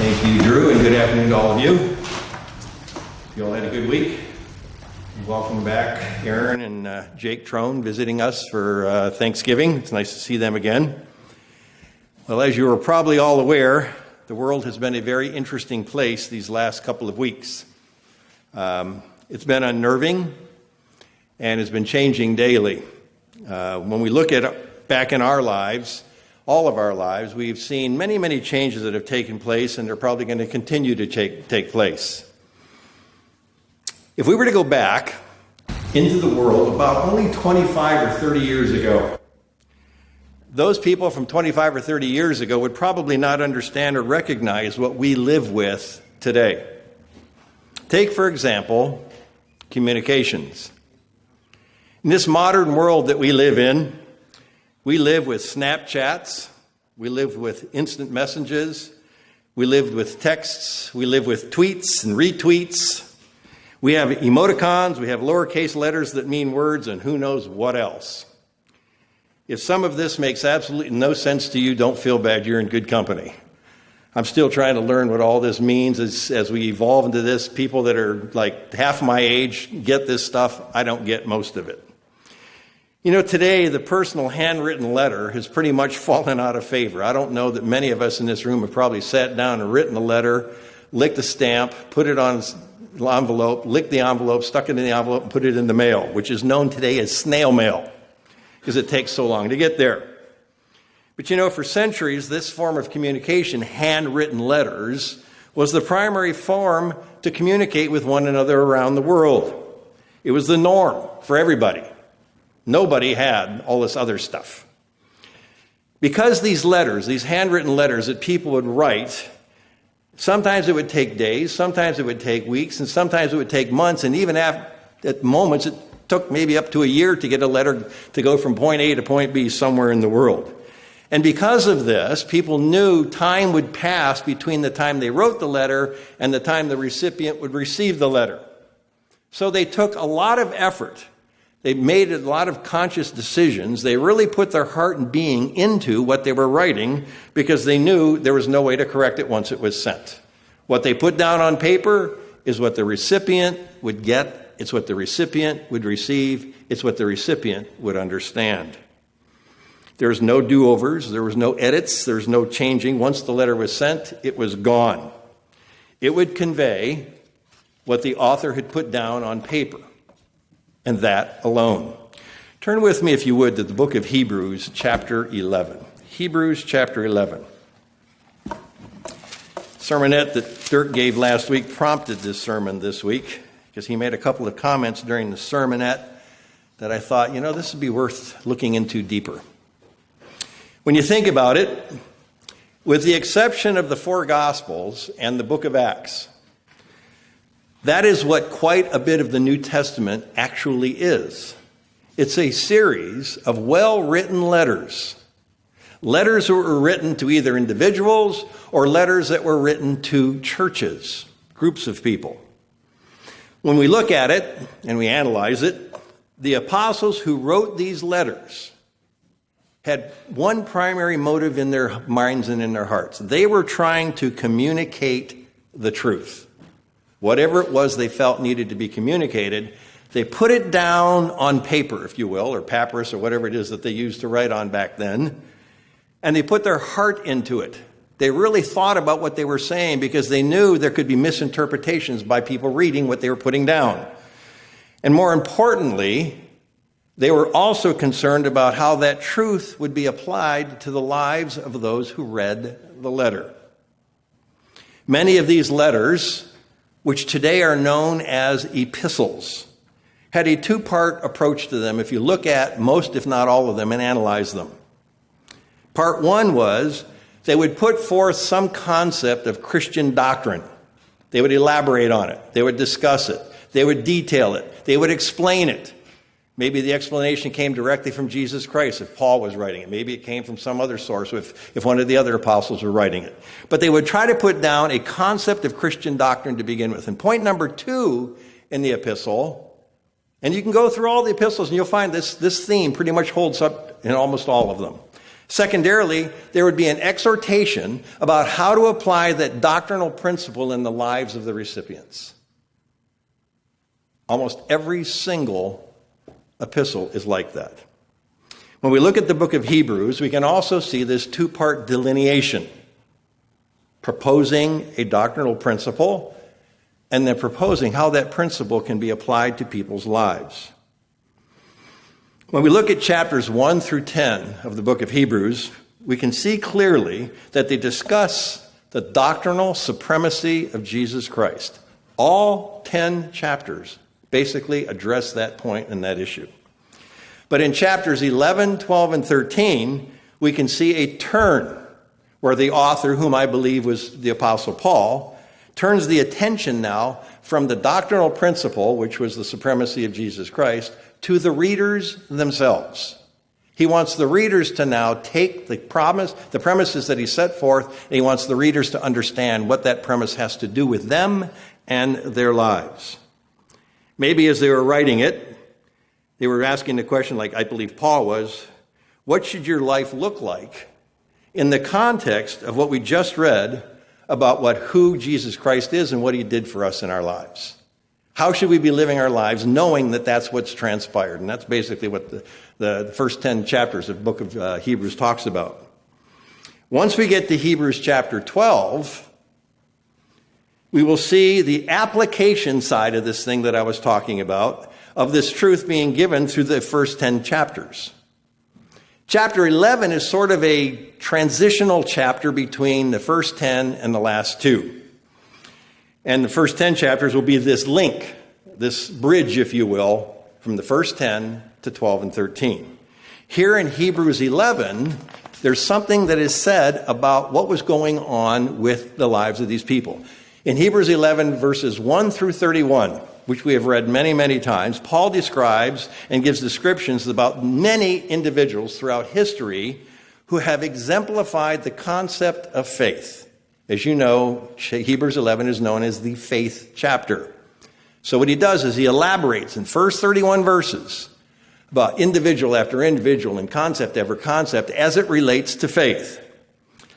Thank you, Drew, and good afternoon to all of you. You all had a good week. Welcome back, Aaron and Jake Trone visiting us for Thanksgiving. It's nice to see them again. Well, as you are probably all aware, the world has been a very interesting place these last couple of weeks. It's been unnerving and has been changing daily. When we look at back in our lives, all of our lives, we've seen many, many changes that have taken place, and they're probably going to continue to take place. If we were to go back into the world about only 25 or 30 years ago, those people from 25 or 30 years ago would probably not understand or recognize what we live with today. Take, for example, communications. In this modern world that we live in, we live with Snapchats, we live with instant messages, we live with texts, we live with tweets and retweets. We have emoticons, we have lowercase letters that mean words, and who knows what else. If some of this makes absolutely no sense to you, don't feel bad, you're in good company. I'm still trying to learn what all this means as we evolve into this. People that are like half my age get this stuff. I don't get most of it. You know, today, the personal handwritten letter has pretty much fallen out of favor. I don't know that many of us in this room have probably sat down and written a letter, licked a stamp, put it on an envelope, licked the envelope, stuck it in the envelope, and put it in the mail, which is known today as snail mail, because it takes so long to get there. But you know, for centuries, this form of communication, handwritten letters, was the primary form to communicate with one another around the world. It was the norm for everybody. Nobody had all this other stuff. Because these letters, these handwritten letters that people would write, sometimes it would take days, sometimes it would take weeks, and sometimes it would take months, and even at moments it took maybe up to a year to get a letter to go from point A to point B somewhere in the world. And because of this, people knew time would pass between the time they wrote the letter and the time the recipient would receive the letter. So they took a lot of effort. They made a lot of conscious decisions. They really put their heart and being into what they were writing because they knew there was no way to correct it once it was sent. What they put down on paper is what the recipient would get. It's what the recipient would receive. It's what the recipient would understand. There was no do-overs. There was no edits. There was no changing. Once the letter was sent, it was gone. It would convey what the author had put down on paper. And that alone. Turn with me, if you would, to the book of Hebrews, chapter 11. Hebrews, chapter 11. Sermonette that Dirk gave last week prompted this sermon this week because he made a couple of comments during the sermonette that I thought, this would be worth looking into deeper. When you think about it, with the exception of the four Gospels and the book of Acts, that is what quite a bit of the New Testament actually is. It's a series of well-written letters. Letters that were written to either individuals or letters that were written to churches, groups of people. When we look at it and we analyze it, the apostles who wrote these letters had one primary motive in their minds and in their hearts. They were trying to communicate the truth. Whatever it was they felt needed to be communicated, they put it down on paper, if you will, or papyrus or whatever it is that they used to write on back then, and they put their heart into it. They really thought about what they were saying because they knew there could be misinterpretations by people reading what they were putting down. And more importantly, they were also concerned about how that truth would be applied to the lives of those who read the letter. Many of these letters, which today are known as epistles, had a two-part approach to them if you look at most, if not all of them, and analyze them. Part one was they would put forth some concept of Christian doctrine. They would elaborate on it. They would discuss it. They would detail it. They would explain it. Maybe the explanation came directly from Jesus Christ if Paul was writing it. Maybe it came from some other source if one of the other apostles were writing it. But they would try to put down a concept of Christian doctrine to begin with. And point number two in the epistle, and you can go through all the epistles and you'll find this theme pretty much holds up in almost all of them. Secondarily, there would be an exhortation about how to apply that doctrinal principle in the lives of the recipients. Almost every single epistle is like that. When we look at the book of Hebrews, we can also see this two-part delineation, proposing a doctrinal principle and then proposing how that principle can be applied to people's lives. When we look at chapters 1 through 10 of the book of Hebrews, we can see clearly that they discuss the doctrinal supremacy of Jesus Christ. All 10 chapters basically address that point and that issue. But in chapters 11, 12, and 13, we can see a turn where the author, whom I believe was the Apostle Paul, turns the attention now from the doctrinal principle, which was the supremacy of Jesus Christ, to the readers themselves. He wants the readers to now take the premises that he set forth, and he wants the readers to understand what that premise has to do with them and their lives. Maybe as they were writing it, they were asking the question, like I believe Paul was, what should your life look like in the context of what we just read about who Jesus Christ is and what he did for us in our lives? How should we be living our lives knowing that that's what's transpired? And that's basically what the first 10 chapters of the book of Hebrews talks about. Once we get to Hebrews chapter 12, we will see the application side of this thing that I was talking about, of this truth being given through the first 10 chapters. Chapter 11 is sort of a transitional chapter between the first 10 and the last 2. And the first 10 chapters will be this link, this bridge, if you will, from the first 10 to 12 and 13. Here in Hebrews 11, there's something that is said about what was going on with the lives of these people. In Hebrews 11, verses 1 through 31, which we have read many, many times, Paul describes and gives descriptions about many individuals throughout history who have exemplified the concept of faith. As you know, Hebrews 11 is known as the faith chapter. So what he does is he elaborates in first 31 verses about individual after individual and concept after concept as it relates to faith.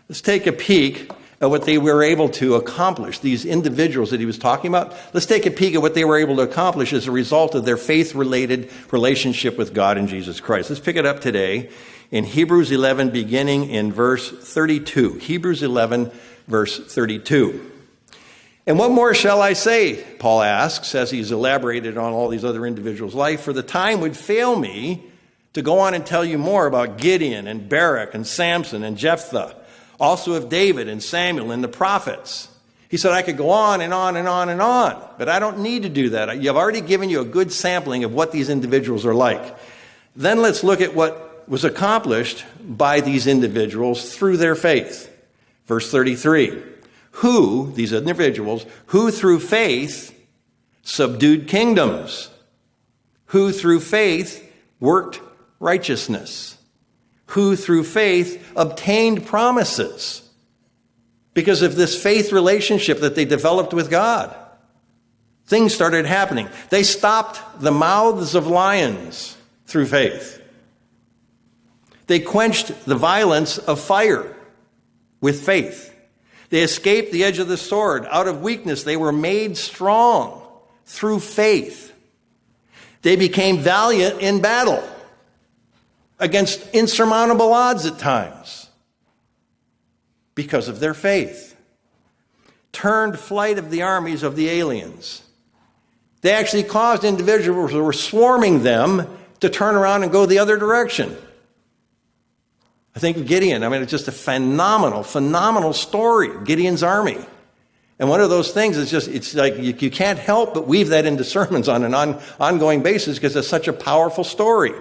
Let's take a peek at what they were able to accomplish, these individuals that he was talking about. Let's take a peek at what they were able to accomplish as a result of their faith-related relationship with God and Jesus Christ. Let's pick it up today in Hebrews 11, beginning in verse 32. Hebrews 11, verse 32. And what more shall I say, Paul asks, as he's elaborated on all these other individuals' life, for the time would fail me to go on and tell you more about Gideon and Barak and Samson and Jephthah, also of David and Samuel and the prophets. He said, I could go on and on and on and on, but I don't need to do that. I've already given you a good sampling of what these individuals are like. Then let's look at what was accomplished by these individuals through their faith. Verse 33, these individuals, who through faith subdued kingdoms, who through faith worked righteousness, who through faith obtained promises because of this faith relationship that they developed with God. Things started happening. They stopped the mouths of lions through faith. They quenched the violence of fire with faith. They escaped the edge of the sword. Out of weakness, they were made strong through faith. They became valiant in battle against insurmountable odds at times because of their faith. Turned flight of the armies of the aliens. They actually caused individuals who were swarming them to turn around and go the other direction. I think of Gideon. It's just a phenomenal story, Gideon's army. And one of those things is it's like you can't help but weave that into sermons on an ongoing basis because it's such a powerful story.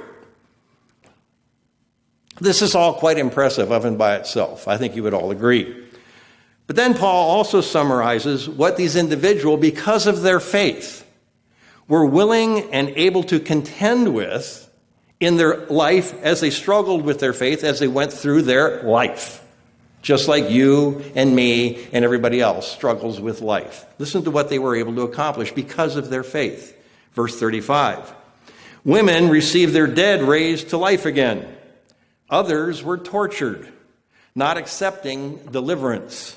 This is all quite impressive of and by itself. I think you would all agree. But then Paul also summarizes what these individuals, because of their faith, were willing and able to contend with in their life as they struggled with their faith, as they went through their life. Just like you and me and everybody else struggles with life. Listen to what they were able to accomplish because of their faith. Verse 35. Women received their dead raised to life again. Others were tortured, not accepting deliverance,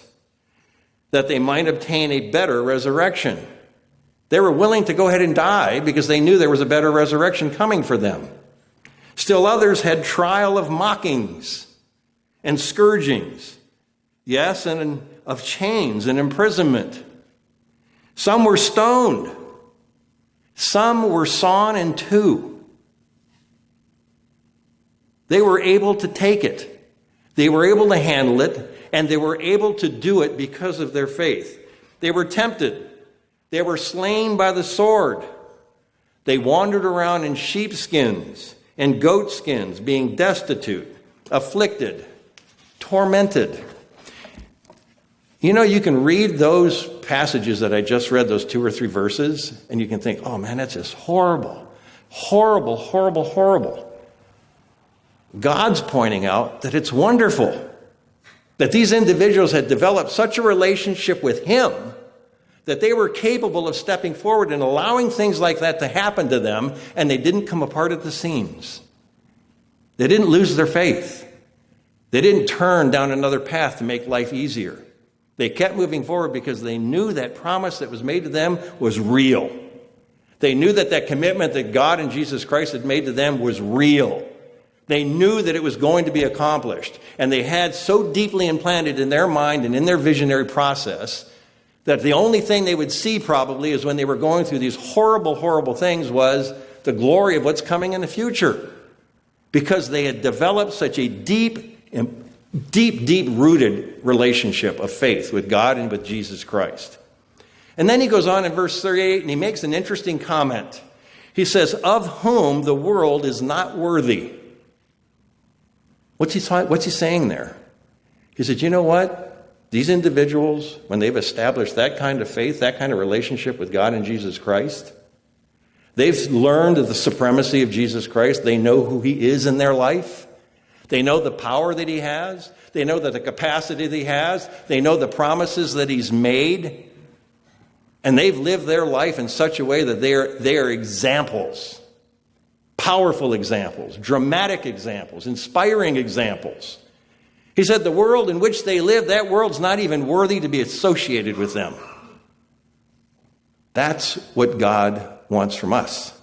that they might obtain a better resurrection. They were willing to go ahead and die because they knew there was a better resurrection coming for them. Still others had trial of mockings and scourgings, yes, and of chains and imprisonment. Some were stoned. Some were sawn in two. They were able to take it. They were able to handle it, and they were able to do it because of their faith. They were tempted. They were slain by the sword. They wandered around in sheepskins and goatskins, being destitute, afflicted, tormented. You know, you can read those passages that I just read, those 2 or 3 verses, and you can think, oh man, that's just horrible, horrible, horrible, horrible. God's pointing out that it's wonderful that these individuals had developed such a relationship with Him that they were capable of stepping forward and allowing things like that to happen to them, and they didn't come apart at the seams. They didn't lose their faith. They didn't turn down another path to make life easier. They kept moving forward because they knew that promise that was made to them was real. They knew that that commitment that God and Jesus Christ had made to them was real. They knew that it was going to be accomplished. And they had so deeply implanted in their mind and in their visionary process that the only thing they would see probably is when they were going through these horrible, horrible things was the glory of what's coming in the future. Because they had developed such a deep, rooted relationship of faith with God and with Jesus Christ. And then he goes on in verse 38 and he makes an interesting comment. He says, of whom the world is not worthy. What's he saying there? He said, you know what? These individuals, when they've established that kind of faith, that kind of relationship with God and Jesus Christ, they've learned of the supremacy of Jesus Christ. They know who He is in their life. They know the power that He has. They know that the capacity that He has. They know the promises that He's made. And they've lived their life in such a way that they are examples. Powerful examples, dramatic examples, inspiring examples. He said the world in which they live, that world's not even worthy to be associated with them. That's what God wants from us.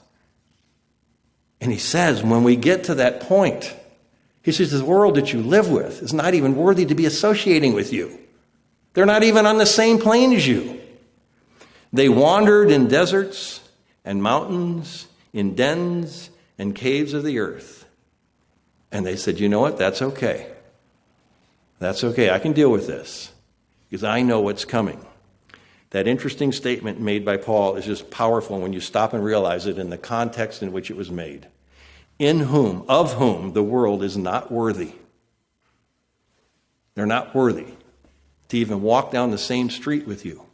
And He says when we get to that point, He says the world that you live with is not even worthy to be associating with you. They're not even on the same plane as you. They wandered in deserts and mountains, in dens and caves of the earth. And they said, you know what? That's okay. That's okay. I can deal with this because I know what's coming. That interesting statement made by Paul is just powerful when you stop and realize it in the context in which it was made. Of whom the world is not worthy. They're not worthy to even walk down the same street with you,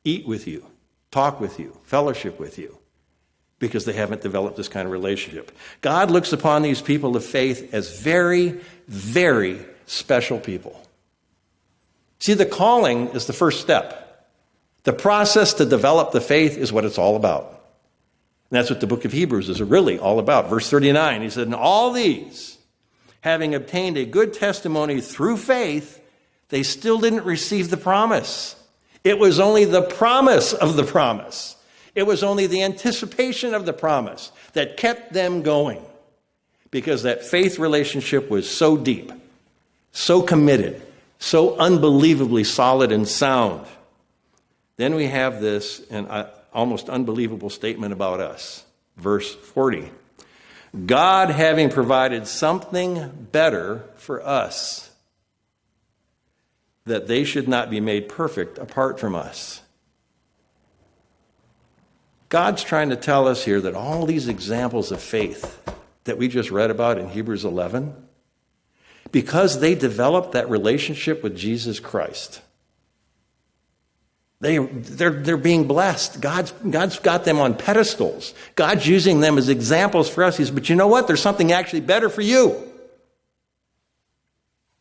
eat with you, talk with you, fellowship with you, because they haven't developed this kind of relationship. God looks upon these people of faith as very, very special people. See, the calling is the first step. The process to develop the faith is what it's all about. And that's what the book of Hebrews is really all about. Verse 39, he said, and all these, having obtained a good testimony through faith, they still didn't receive the promise. It was only the promise of the promise. It was only the anticipation of the promise that kept them going, because that faith relationship was so deep, so committed, so unbelievably solid and sound. Then we have this almost unbelievable statement about us. Verse 40. God having provided something better for us, that they should not be made perfect apart from us. God's trying to tell us here that all these examples of faith that we just read about in Hebrews 11, because they developed that relationship with Jesus Christ, they're being blessed. God's got them on pedestals. God's using them as examples for us. He says, but you know what? There's something actually better for you.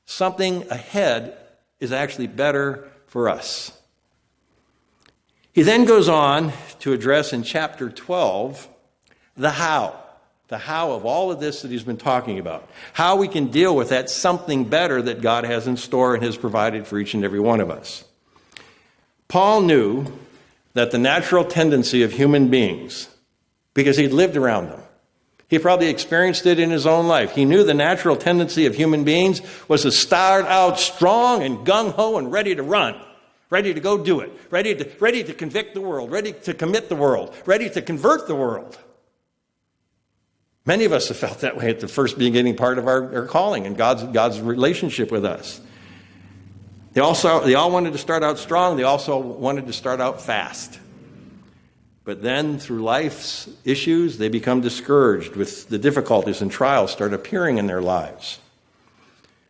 Something ahead is actually better for us. He then goes on to address in chapter 12 the how. the how of all of this that he's been talking about. How we can deal with that something better that God has in store and has provided for each and every one of us. Paul knew that the natural tendency of human beings, because he'd lived around them, he probably experienced it in his own life. He knew the natural tendency of human beings was to start out strong and gung-ho and ready to run, ready to go do it, ready to convict the world, ready to commit the world, ready to convert the world. Many of us have felt that way at the first beginning part of our calling and God's relationship with us. They all wanted to start out strong. They also wanted to start out fast. But then through life's issues, they become discouraged with the difficulties and trials start appearing in their lives.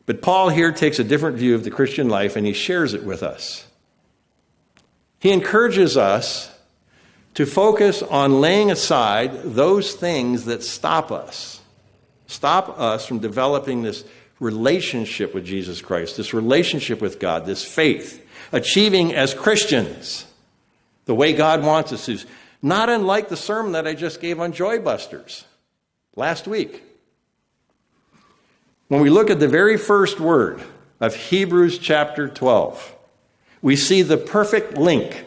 But Paul here takes a different view of the Christian life and he shares it with us. He encourages us to focus on laying aside those things that stop us from developing this relationship with Jesus Christ, this relationship with God, this faith, achieving as Christians the way God wants us to. Not unlike the sermon that I just gave on Joy Busters last week. When we look at the very first word of Hebrews chapter 12, we see the perfect link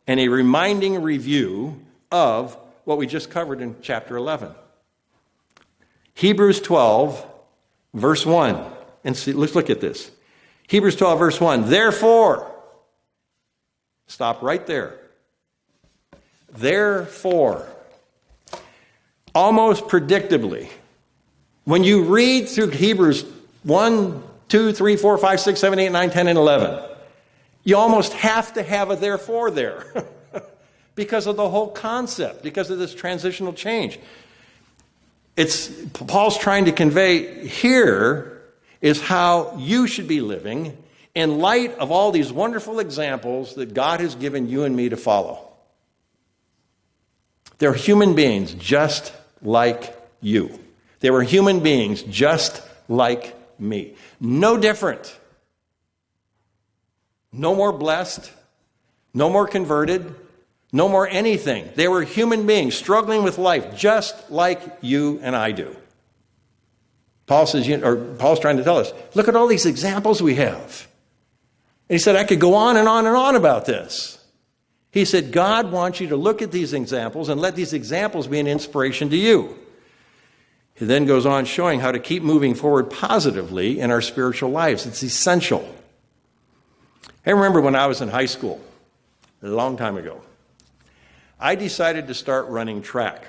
and a reminding review of what we just covered in chapter 11. Hebrews 12, verse 1. And see, let's look at this. Hebrews 12, verse 1. Therefore, stop right there. Therefore, almost predictably, when you read through Hebrews 1, 2, 3, 4, 5, 6, 7, 8, 9, 10, and 11, you almost have to have a therefore there because of the whole concept, because of this transitional change. Paul's trying to convey here is how you should be living in light of all these wonderful examples that God has given you and me to follow. They're human beings just like you. They were human beings just like me. No different. No more blessed. No more converted. No more anything. They were human beings struggling with life just like you and I do. Paul's trying to tell us, look at all these examples we have. And he said, I could go on and on and on about this. He said, God wants you to look at these examples and let these examples be an inspiration to you. He then goes on showing how to keep moving forward positively in our spiritual lives. It's essential. I remember when I was in high school, a long time ago, I decided to start running track.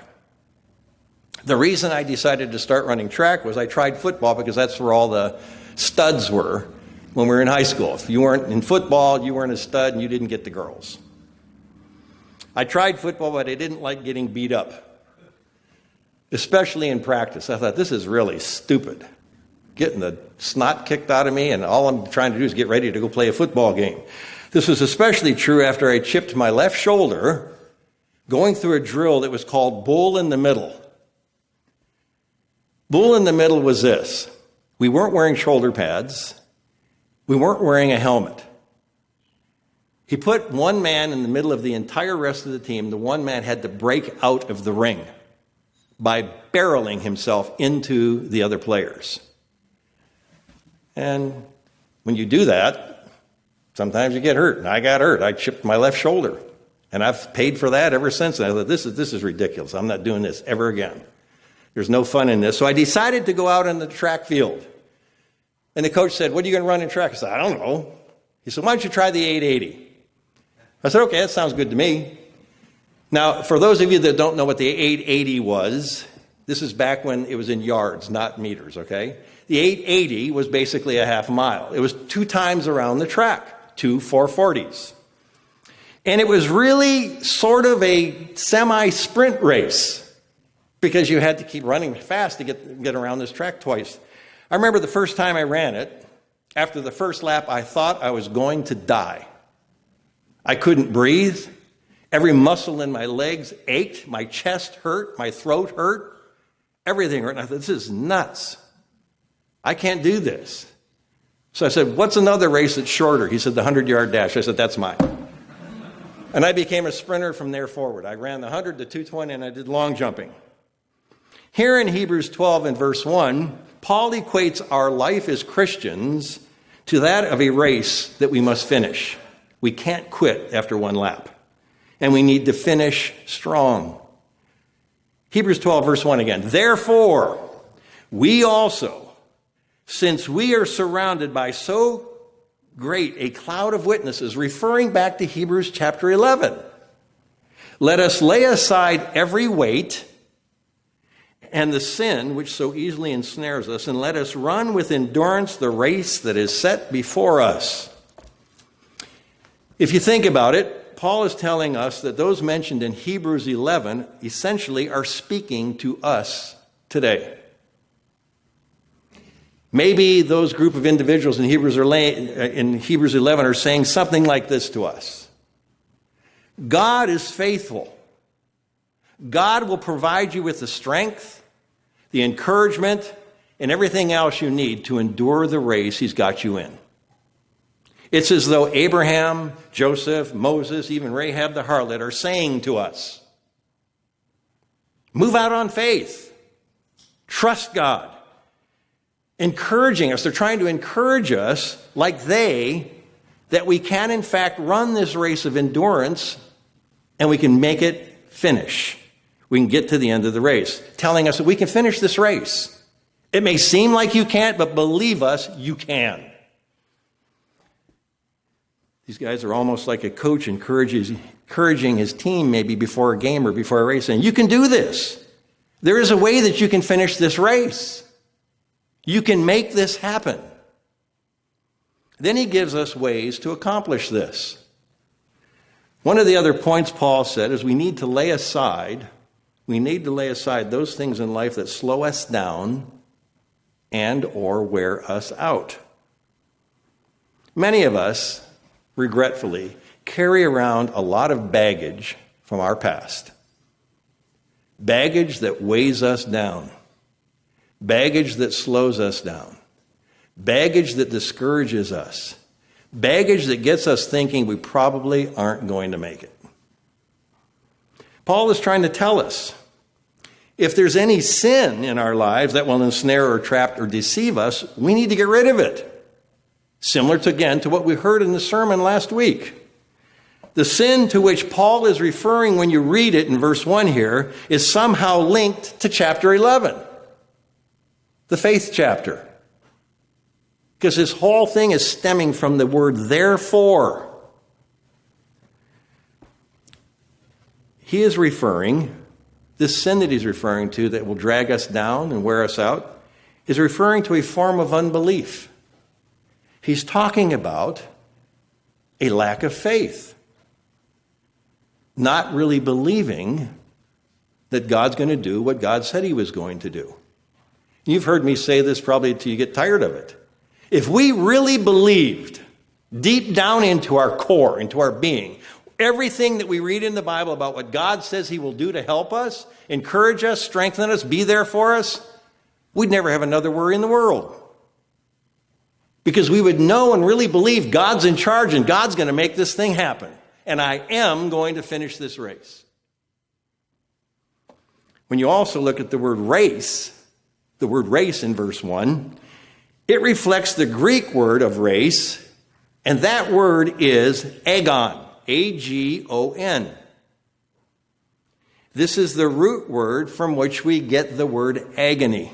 The reason I decided to start running track was I tried football because that's where all the studs were when we were in high school. If you weren't in football, you weren't a stud and you didn't get the girls. I tried football, but I didn't like getting beat up, especially in practice. I thought, this is really stupid. Getting the snot kicked out of me, and all I'm trying to do is get ready to go play a football game. This was especially true after I chipped my left shoulder going through a drill that was called bull in the middle. Bull in the middle was this. We weren't wearing shoulder pads. We weren't wearing a helmet. He put one man in the middle of the entire rest of the team. The one man had to break out of the ring by barreling himself into the other players. And when you do that, sometimes you get hurt. And I got hurt. I chipped my left shoulder. And I've paid for that ever since. And I thought, this is ridiculous. I'm not doing this ever again. There's no fun in this. So I decided to go out on the track field. And the coach said, what are you going to run in track? I said, I don't know. He said, why don't you try the 880? I said, okay, that sounds good to me. Now, for those of you that don't know what the 880 was, this is back when it was in yards, not meters, okay? The 880 was basically a half mile. It was 2 times around the track, 2 440s. And it was really sort of a semi-sprint race because you had to keep running fast to get around this track twice. I remember the first time I ran it, after the first lap, I thought I was going to die. I couldn't breathe. Every muscle in my legs ached. My chest hurt. My throat hurt. Everything hurt. And I thought, this is nuts. I can't do this. So I said, what's another race that's shorter? He said, the 100-yard dash. I said, that's mine. And I became a sprinter from there forward. I ran the 100, the 220, and I did long jumping. Here in Hebrews 12 and verse 1, Paul equates our life as Christians to that of a race that we must finish. We can't quit after one lap, and we need to finish strong. Hebrews 12, verse 1 again. Therefore, we also, since we are surrounded by so great a cloud of witnesses, referring back to Hebrews chapter 11, let us lay aside every weight and the sin which so easily ensnares us, and let us run with endurance the race that is set before us. If you think about it, Paul is telling us that those mentioned in Hebrews 11 essentially are speaking to us today. Maybe those group of individuals in Hebrews 11 are saying something like this to us. God is faithful. God will provide you with the strength, the encouragement, and everything else you need to endure the race he's got you in. It's as though Abraham, Joseph, Moses, even Rahab the harlot are saying to us, move out on faith. Trust God. Encouraging us. They're trying to encourage us, like that we can in fact run this race of endurance and we can make it finish. We can get to the end of the race, telling us that we can finish this race. It may seem like you can't, but believe us, you can. These guys are almost like a coach encouraging his team maybe before a game or before a race, saying, you can do this. There is a way that you can finish this race. You can make this happen. Then he gives us ways to accomplish this. One of the other points Paul said is we need to lay aside those things in life that slow us down and or wear us out. Many of us, regretfully, carry around a lot of baggage from our past. Baggage that weighs us down. Baggage that slows us down. Baggage that discourages us. Baggage that gets us thinking we probably aren't going to make it. Paul is trying to tell us, if there's any sin in our lives that will ensnare or trap or deceive us, we need to get rid of it. Similar to what we heard in the sermon last week. The sin to which Paul is referring when you read it in verse 1 here is somehow linked to chapter 11, the faith chapter. Because this whole thing is stemming from the word therefore. This sin that he's referring to that will drag us down and wear us out is referring to a form of unbelief. He's talking about a lack of faith. Not really believing that God's going to do what God said he was going to do. You've heard me say this probably till you get tired of it. If we really believed deep down into our core, into our being, everything that we read in the Bible about what God says he will do to help us, encourage us, strengthen us, be there for us, we'd never have another worry in the world. Because we would know and really believe God's in charge and God's going to make this thing happen. And I am going to finish this race. When you also look at the word race in verse 1, it reflects the Greek word of race, and that word is agon, A-G-O-N. This is the root word from which we get the word agony.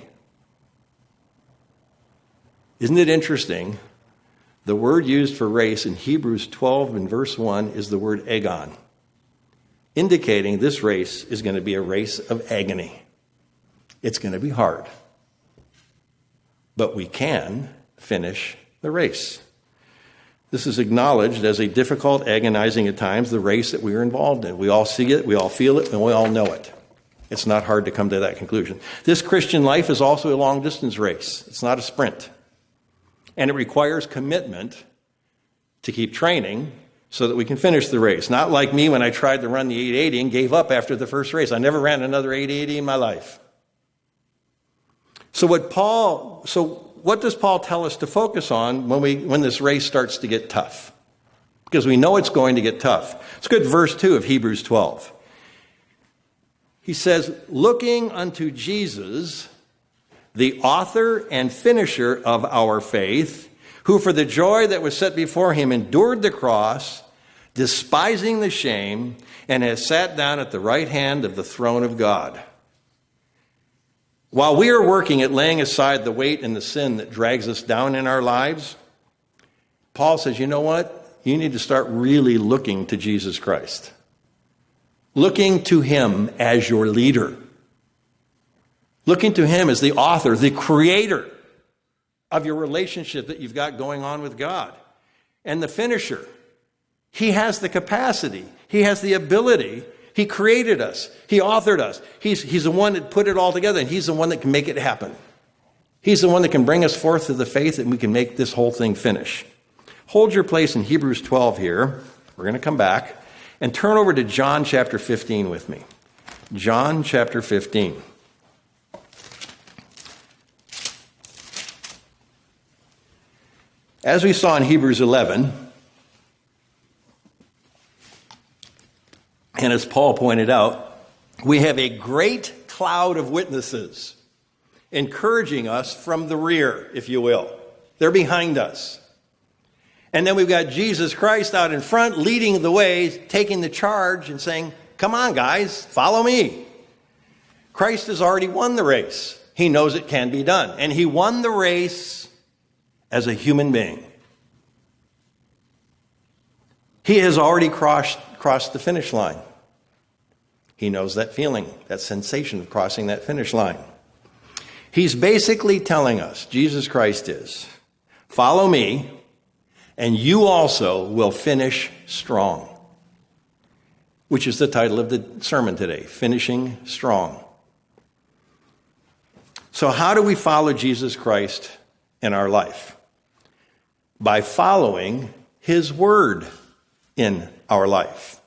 Isn't it interesting? The word used for race in Hebrews 12 and verse 1 is the word agon, indicating this race is going to be a race of agony. It's going to be hard. But we can finish the race. This is acknowledged as a difficult, agonizing at times, the race that we are involved in. We all see it, we all feel it, and we all know it. It's not hard to come to that conclusion. This Christian life is also a long-distance race. It's not a sprint. And it requires commitment to keep training so that we can finish the race. Not like me when I tried to run the 880 and gave up after the first race. I never ran another 880 in my life. So what does Paul tell us to focus on when this race starts to get tough? Because we know it's going to get tough. Let's go to verse 2 of Hebrews 12. He says, looking unto Jesus, the author and finisher of our faith, who for the joy that was set before him endured the cross, despising the shame, and has sat down at the right hand of the throne of God. While we are working at laying aside the weight and the sin that drags us down in our lives, Paul says, you know what? You need to start really looking to Jesus Christ. Looking to him as your leader. Looking to him as the author, the creator of your relationship that you've got going on with God. And the finisher. He has the capacity. He has the ability. He created us. He authored us. He's the one that put it all together, and he's the one that can make it happen. He's the one that can bring us forth to the faith, and we can make this whole thing finish. Hold your place in Hebrews 12 here. We're going to come back. And turn over to John chapter 15 with me. John chapter 15. As we saw in Hebrews 11, and as Paul pointed out, we have a great cloud of witnesses encouraging us from the rear, if you will. They're behind us. And then we've got Jesus Christ out in front, leading the way, taking the charge and saying, come on, guys, follow me. Christ has already won the race. He knows it can be done. And he won the race as a human being. He has already crossed the finish line. He knows that feeling, that sensation of crossing that finish line. He's basically telling us, Jesus Christ is, follow me, and you also will finish strong, which is the title of the sermon today, Finishing Strong. So how do we follow Jesus Christ in our life? By following his word in our life.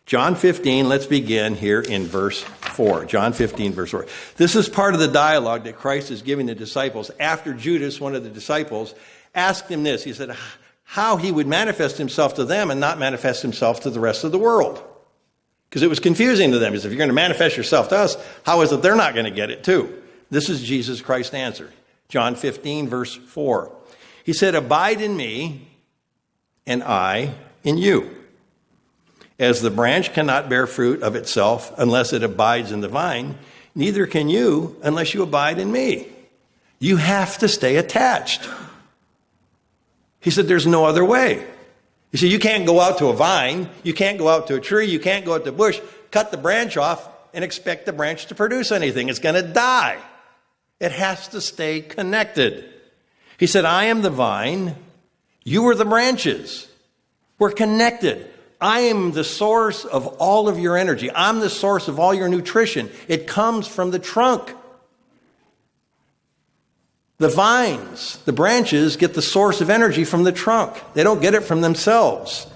John 15, let's begin here in verse 4. John 15, verse 4. This is part of the dialogue that Christ is giving the disciples after Judas, one of the disciples, asked him this. He said, how he would manifest himself to them and not manifest himself to the rest of the world. Because it was confusing to them. He said, if you're going to manifest yourself to us, how is it they're not going to get it too? This is Jesus Christ's answer. John 15, verse 4. He said, abide in me, and I in you. As the branch cannot bear fruit of itself unless it abides in the vine, neither can you unless you abide in me. You have to stay attached. He said, there's no other way. He said, you can't go out to a vine, you can't go out to a tree, you can't go out to a bush, cut the branch off and expect the branch to produce anything. It's going to die. It has to stay connected. He said, I am the vine, you are the branches. We're connected. I am the source of all of your energy. I'm the source of all your nutrition. It comes from the trunk. The vines, the branches, get the source of energy from the trunk. They don't get it from themselves.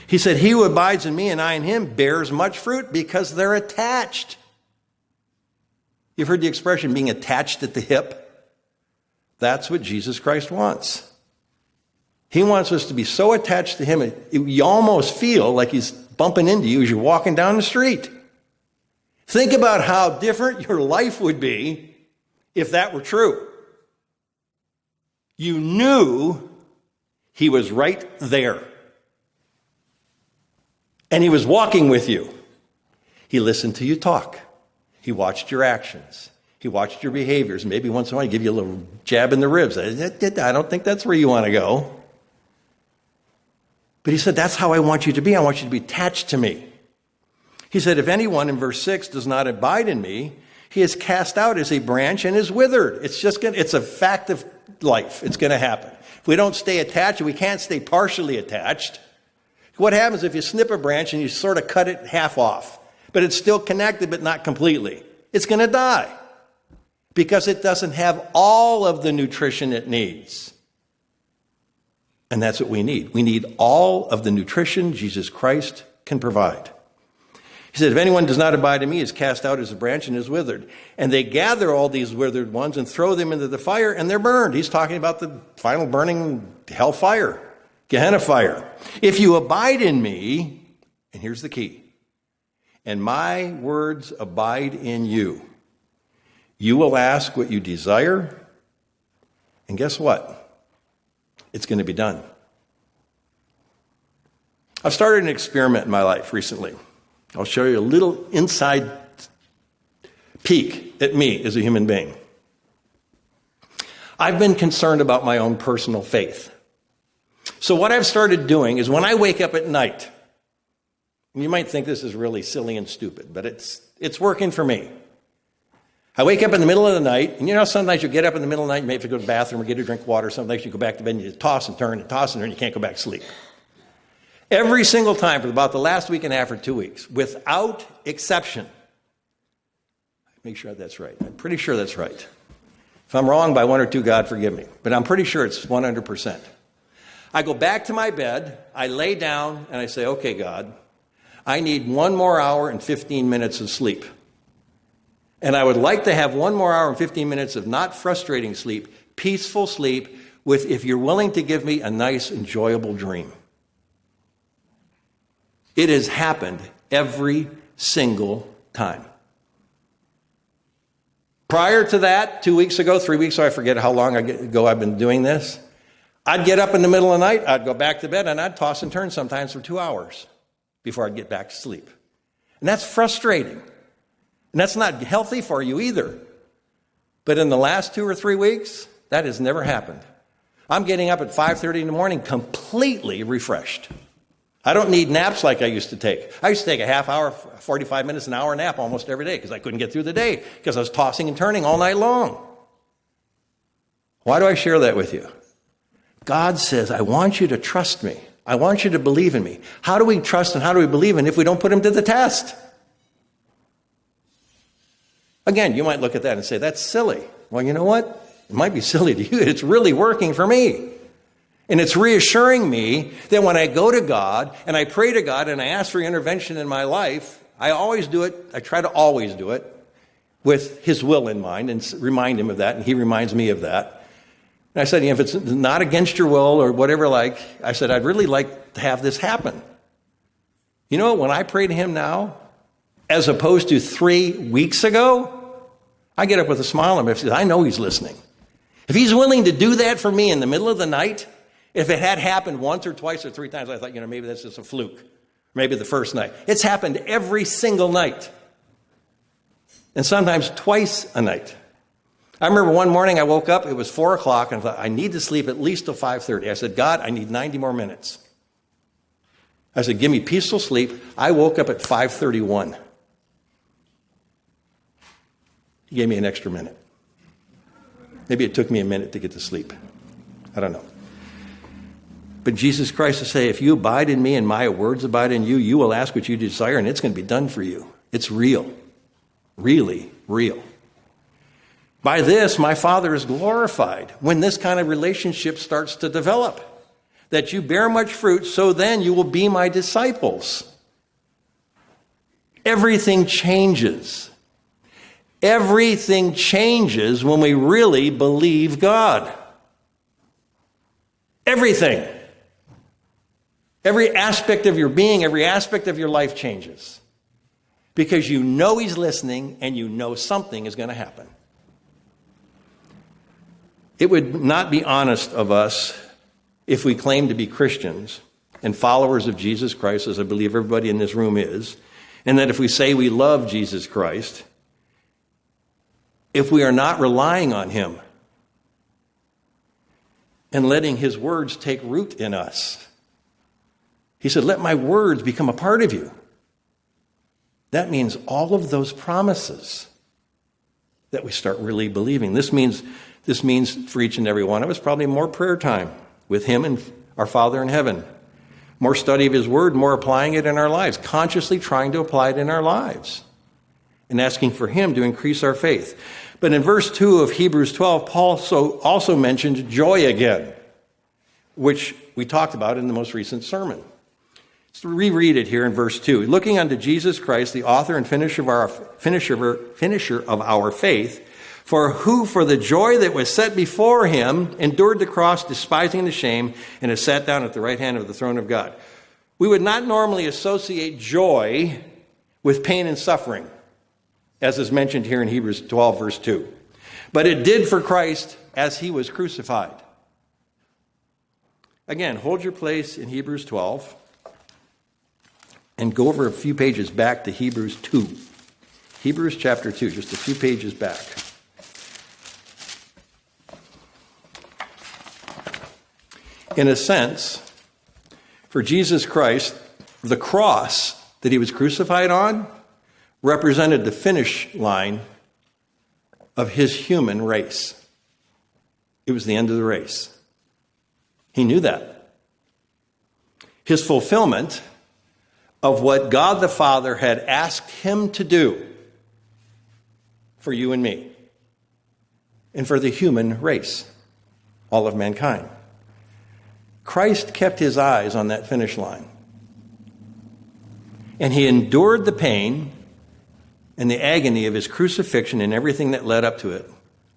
He said, he who abides in me and I in him bears much fruit because they're attached. You've heard the expression being attached at the hip? That's what Jesus Christ wants. He wants us to be so attached to him, you almost feel like he's bumping into you as you're walking down the street. Think about how different your life would be if that were true. You knew he was right there. And he was walking with you. He listened to you talk. He watched your actions. He watched your behaviors. Maybe once in a while, he give you a little jab in the ribs. I don't think that's where you want to go. But he said, that's how I want you to be. I want you to be attached to me. He said, if anyone, in verse 6, does not abide in me, he is cast out as a branch and is withered. It's a fact of life. It's going to happen. If we don't stay attached, we can't stay partially attached. What happens if you snip a branch and you sort of cut it half off, but it's still connected but not completely? It's going to die because it doesn't have all of the nutrition it needs. And that's what we need. We need all of the nutrition Jesus Christ can provide. He said, if anyone does not abide in me, is cast out as a branch and is withered. And they gather all these withered ones and throw them into the fire, and they're burned. He's talking about the final burning hell fire, Gehenna fire. If you abide in me, and here's the key, and my words abide in you, you will ask what you desire, and guess what? It's going to be done. I've started an experiment in my life recently. I'll show you a little inside peek at me as a human being. I've been concerned about my own personal faith. So what I've started doing is when I wake up at night, and you might think this is really silly and stupid, but it's working for me. I wake up in the middle of the night, and sometimes you get up in the middle of the night, you may have to go to the bathroom or get a drink of water. Sometimes you go back to bed and you toss and turn, and you can't go back to sleep. Every single time for about the last week and a half or 2 weeks, without exception. Make sure that's right. I'm pretty sure that's right. If I'm wrong by 1 or 2, God forgive me. But I'm pretty sure it's 100%. I go back to my bed, I lay down, and I say, okay, God, I need 1 more hour and 15 minutes of sleep. And I would like to have 1 more hour and 15 minutes of not frustrating sleep, peaceful sleep, with, if you're willing to give me a nice, enjoyable dream. It has happened every single time. Prior to that, 2 weeks ago, 3 weeks ago, I forget how long ago I've been doing this, I'd get up in the middle of the night, I'd go back to bed, and I'd toss and turn sometimes for 2 hours before I'd get back to sleep. And that's frustrating. And that's not healthy for you either. But in the last 2 or 3 weeks, that has never happened. I'm getting up at 5:30 in the morning completely refreshed. I don't need naps like I used to take. I used to take a half hour, 45 minutes, an hour nap almost every day because I couldn't get through the day because I was tossing and turning all night long. Why do I share that with you? God says, I want you to trust me. I want you to believe in me. How do we trust and how do we believe in if we don't put him to the test? Again, you might look at that and say, that's silly. Well, you know what? It might be silly to you. It's really working for me. And it's reassuring me that when I go to God and I pray to God and I ask for intervention in my life, I always do it, I try to always do it with his will in mind and remind him of that, and he reminds me of that. And I said, if it's not against your will or whatever, I said, I'd really like to have this happen. You know what? When I pray to him now, as opposed to 3 weeks ago, I get up with a smile on my face because I know he's listening. If he's willing to do that for me in the middle of the night, if it had happened once or twice or 3 times, I thought, maybe that's just a fluke. Maybe the first night. It's happened every single night. And sometimes twice a night. I remember one morning I woke up, it was 4 o'clock, and I thought, I need to sleep at least till 5:30. I said, God, I need 90 more minutes. I said, give me peaceful sleep. I woke up at 5:31. He gave me an extra minute. Maybe it took me a minute to get to sleep. I don't know. But Jesus Christ will say, if you abide in me and my words abide in you, you will ask what you desire, and it's going to be done for you. It's real. Really real. By this, my Father is glorified when this kind of relationship starts to develop, that you bear much fruit, so then you will be my disciples. Everything changes. Everything changes when we really believe God. Everything. Every aspect of your being, every aspect of your life changes. Because you know he's listening and you know something is going to happen. It would not be honest of us if we claim to be Christians and followers of Jesus Christ, as I believe everybody in this room is, and that if we say we love Jesus Christ, if we are not relying on him and letting his words take root in us. He said, let my words become a part of you. That means all of those promises that we start really believing. This means for each and every one of us probably more prayer time with him and our Father in heaven. More study of his word, more applying it in our lives, consciously trying to apply it in our lives and asking for him to increase our faith. But in verse 2 of Hebrews 12, Paul also mentioned joy again, which we talked about in the most recent sermon. Let's reread it here in verse 2. Looking unto Jesus Christ, the author and finisher of our faith, who for the joy that was set before him endured the cross, despising the shame, and has sat down at the right hand of the throne of God. We would not normally associate joy with pain and suffering, as is mentioned here in Hebrews 12, verse 2. But it did for Christ as he was crucified. Again, hold your place in Hebrews 12 and go over a few pages back to Hebrews 2. Hebrews chapter 2, just a few pages back. In a sense, for Jesus Christ, the cross that he was crucified on represented the finish line of his human race. It was the end of the race. He knew that. His fulfillment of what God the Father had asked him to do for you and me, and for the human race, all of mankind. Christ kept his eyes on that finish line. And he endured the pain and the agony of his crucifixion and everything that led up to it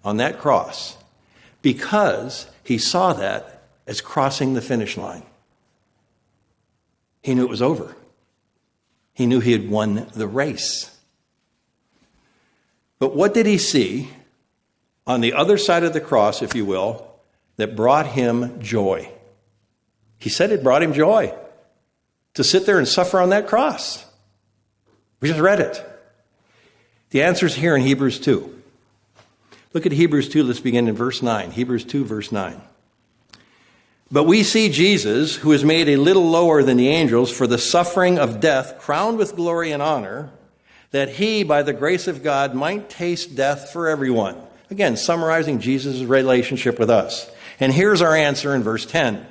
on that cross because he saw that as crossing the finish line. He knew it was over. He knew he had won the race. But what did he see on the other side of the cross, if you will, that brought him joy? He said it brought him joy to sit there and suffer on that cross. We just read it. The answer is here in Hebrews 2. Look at Hebrews 2. Let's begin in verse 9. Hebrews 2, verse 9. But we see Jesus, who is made a little lower than the angels for the suffering of death, crowned with glory and honor, that he, by the grace of God, might taste death for everyone. Again, summarizing Jesus' relationship with us. And here's our answer in verse 10.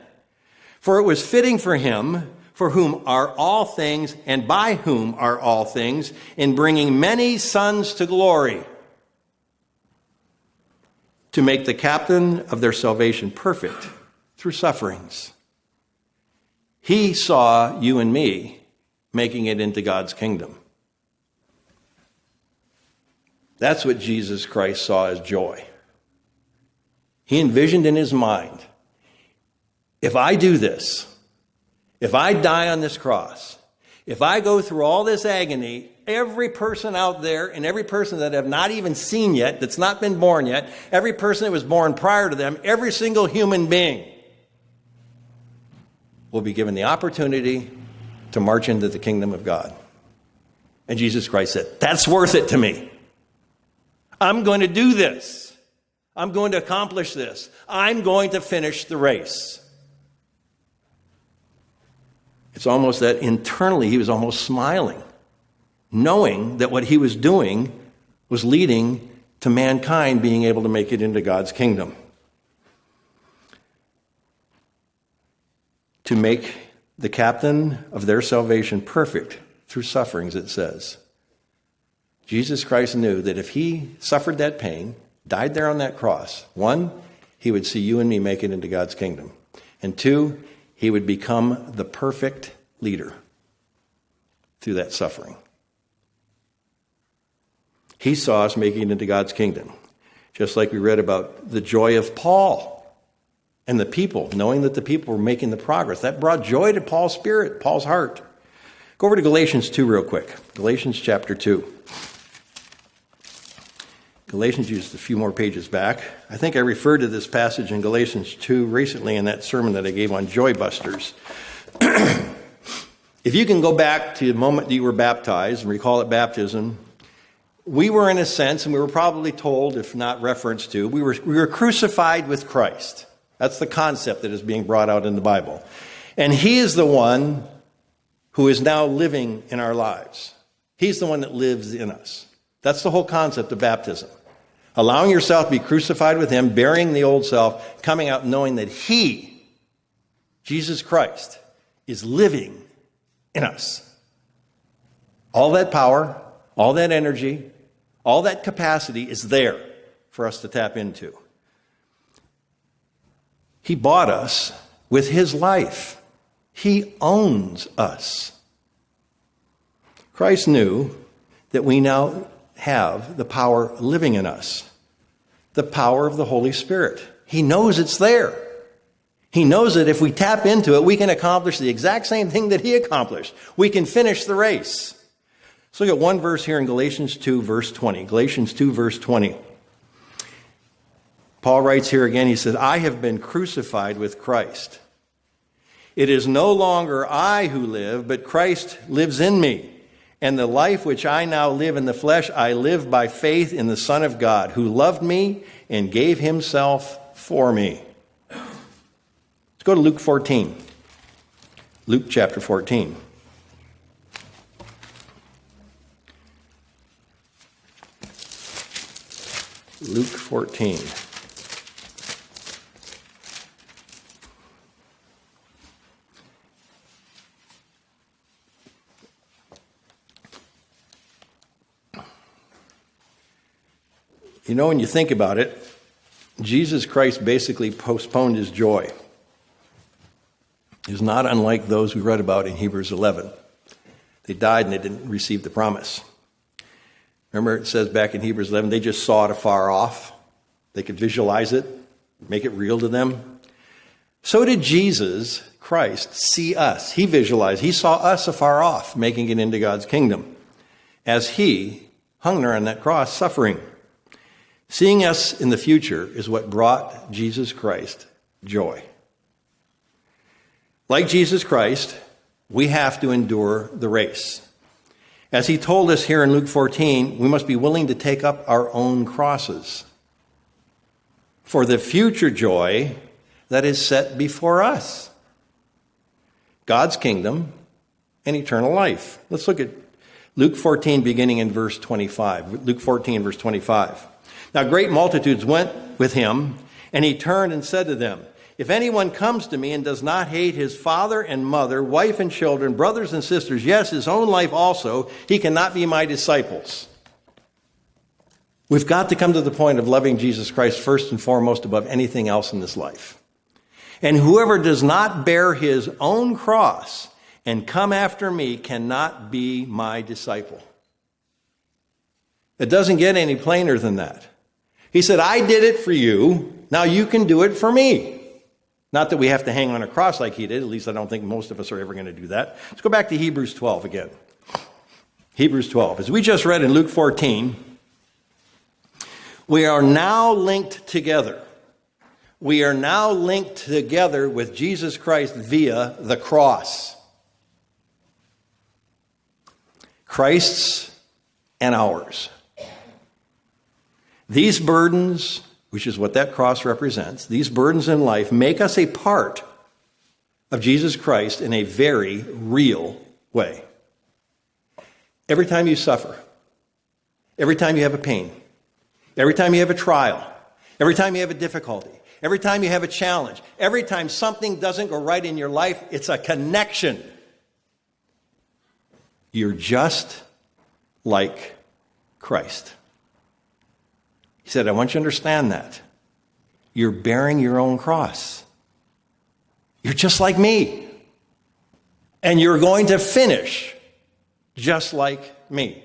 For it was fitting for him, for whom are all things, and by whom are all things, in bringing many sons to glory, to make the captain of their salvation perfect through sufferings. He saw you and me making it into God's kingdom. That's what Jesus Christ saw as joy. He envisioned in his mind, if I do this, if I die on this cross, if I go through all this agony, every person out there and every person that I've not even seen yet, that's not been born yet, every person that was born prior to them, every single human being will be given the opportunity to march into the kingdom of God. And Jesus Christ said, that's worth it to me. I'm going to do this. I'm going to accomplish this. I'm going to finish the race. It's almost that internally he was almost smiling, knowing that what he was doing was leading to mankind being able to make it into God's kingdom. To make the captain of their salvation perfect through sufferings, it says. Jesus Christ knew that if he suffered that pain, died there on that cross, one, he would see you and me make it into God's kingdom. And two, he would become the perfect leader through that suffering. He saw us making it into God's kingdom. Just like we read about the joy of Paul and the people, knowing that the people were making the progress. That brought joy to Paul's spirit, Paul's heart. Go over to Galatians 2 real quick. Galatians chapter 2. Galatians, just a few more pages back. I think I referred to this passage in Galatians 2 recently in that sermon that I gave on Joy Busters. If you can go back to the moment that you were baptized and recall it baptism, we were in a sense, and we were probably told, if not referenced to, we were crucified with Christ. That's the concept that is being brought out in the Bible. And he is the one who is now living in our lives. He's the one that lives in us. That's the whole concept of baptism. Allowing yourself to be crucified with him, burying the old self, coming out knowing that he, Jesus Christ, is living in us. All that power, all that energy, all that capacity is there for us to tap into. He bought us with his life. He owns us. Christ knew that we now have the power living in us, the power of the Holy Spirit. He knows it's there. He knows that if we tap into it, we can accomplish the exact same thing that he accomplished. We can finish the race. Let's look at one verse here in Galatians 2, verse 20. Galatians 2, verse 20. Paul writes here again, he says, I have been crucified with Christ. It is no longer I who live, but Christ lives in me. And the life which I now live in the flesh, I live by faith in the Son of God, who loved me and gave himself for me. Let's go to Luke 14. Luke chapter 14. Luke 14. You know, when you think about it, Jesus Christ basically postponed his joy. He's not unlike those we read about in Hebrews 11. They died and they didn't receive the promise. Remember it says back in Hebrews 11, they just saw it afar off. They could visualize it, make it real to them. So did Jesus Christ see us. He visualized. He saw us afar off, making it into God's kingdom as he hung there on that cross suffering. Seeing us in the future is what brought Jesus Christ joy. Like Jesus Christ, we have to endure the race. As he told us here in Luke 14, we must be willing to take up our own crosses for the future joy that is set before us. God's kingdom and eternal life. Let's look at Luke 14, beginning in verse 25. Luke 14, verse 25. Now great multitudes went with him, and he turned and said to them, if anyone comes to me and does not hate his father and mother, wife and children, brothers and sisters, yes, his own life also, he cannot be my disciples. We've got to come to the point of loving Jesus Christ first and foremost above anything else in this life. And whoever does not bear his own cross and come after me cannot be my disciple. It doesn't get any plainer than that. He said, I did it for you. Now you can do it for me. Not that we have to hang on a cross like he did. At least I don't think most of us are ever going to do that. Let's go back to Hebrews 12 again. Hebrews 12. As we just read in Luke 14, we are now linked together. We are now linked together with Jesus Christ via the cross. Christ's and ours. These burdens, which is what that cross represents, these burdens in life make us a part of Jesus Christ in a very real way. Every time you suffer, every time you have a pain, every time you have a trial, every time you have a difficulty, every time you have a challenge, every time something doesn't go right in your life, it's a connection. You're just like Christ. He said, I want you to understand that. You're bearing your own cross. You're just like me. And you're going to finish just like me.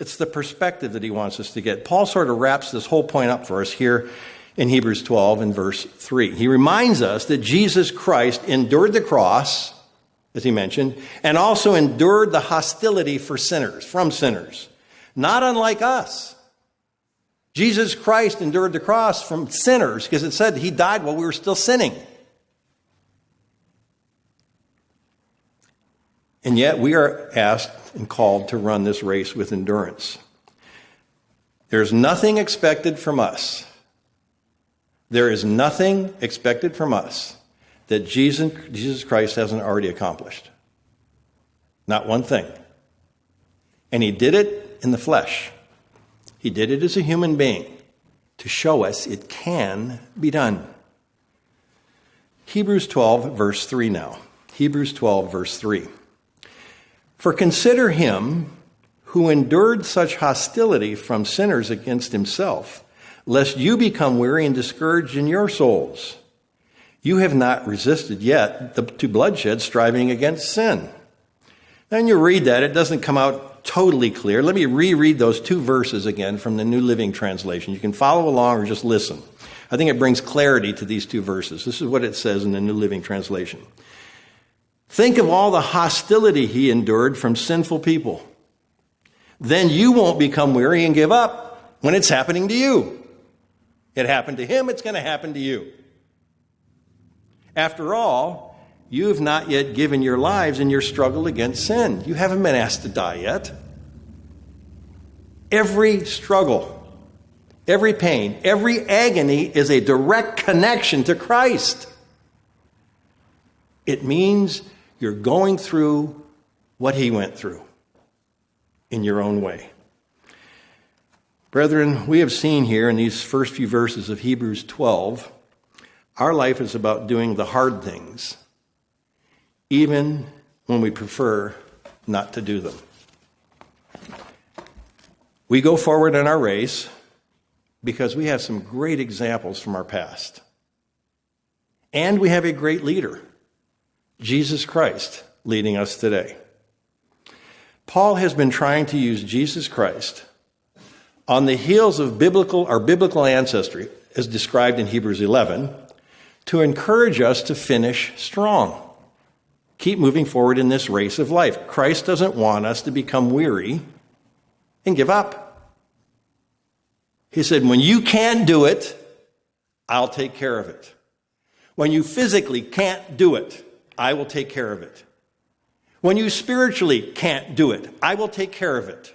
It's the perspective that he wants us to get. Paul sort of wraps this whole point up for us here in Hebrews 12 and verse 3. He reminds us that Jesus Christ endured the cross, as he mentioned, and also endured the hostility from sinners, not unlike us. Jesus Christ endured the cross from sinners because it said he died while we were still sinning. And yet we are asked and called to run this race with endurance. There's nothing expected from us. There is nothing expected from us that Jesus Christ hasn't already accomplished. Not one thing. And he did it in the flesh. He did it as a human being to show us it can be done. Hebrews 12, verse 3 now. Hebrews 12, verse 3. For consider him who endured such hostility from sinners against himself, lest you become weary and discouraged in your souls. You have not resisted yet to bloodshed, striving against sin. Then you read that, it doesn't come out totally clear. Let me reread those two verses again from the New Living Translation. You can follow along or just listen. I think it brings clarity to these two verses. This is what it says in the New Living Translation. Think of all the hostility he endured from sinful people. Then you won't become weary and give up when it's happening to you. It happened to him, it's going to happen to you. After all, you have not yet given your lives in your struggle against sin. You haven't been asked to die yet. Every struggle, every pain, every agony is a direct connection to Christ. It means you're going through what he went through in your own way. Brethren, we have seen here in these first few verses of Hebrews 12, our life is about doing the hard things, even when we prefer not to do them. We go forward in our race because we have some great examples from our past. And we have a great leader, Jesus Christ, leading us today. Paul has been trying to use Jesus Christ on the heels of our biblical ancestry, as described in Hebrews 11, to encourage us to finish strong. Keep moving forward in this race of life. Christ doesn't want us to become weary and give up. He said, when you can't do it, I'll take care of it. When you physically can't do it, I will take care of it. When you spiritually can't do it, I will take care of it.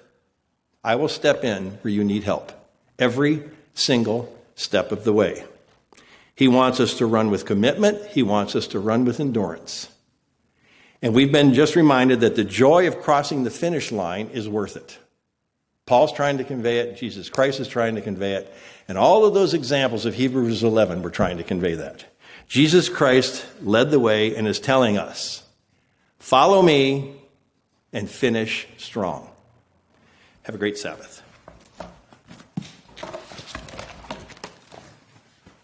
I will step in where you need help, every single step of the way. He wants us to run with commitment. He wants us to run with endurance. And we've been just reminded that the joy of crossing the finish line is worth it. Paul's trying to convey it. Jesus Christ is trying to convey it. And all of those examples of Hebrews 11 were trying to convey that. Jesus Christ led the way and is telling us, follow me and finish strong. Have a great Sabbath.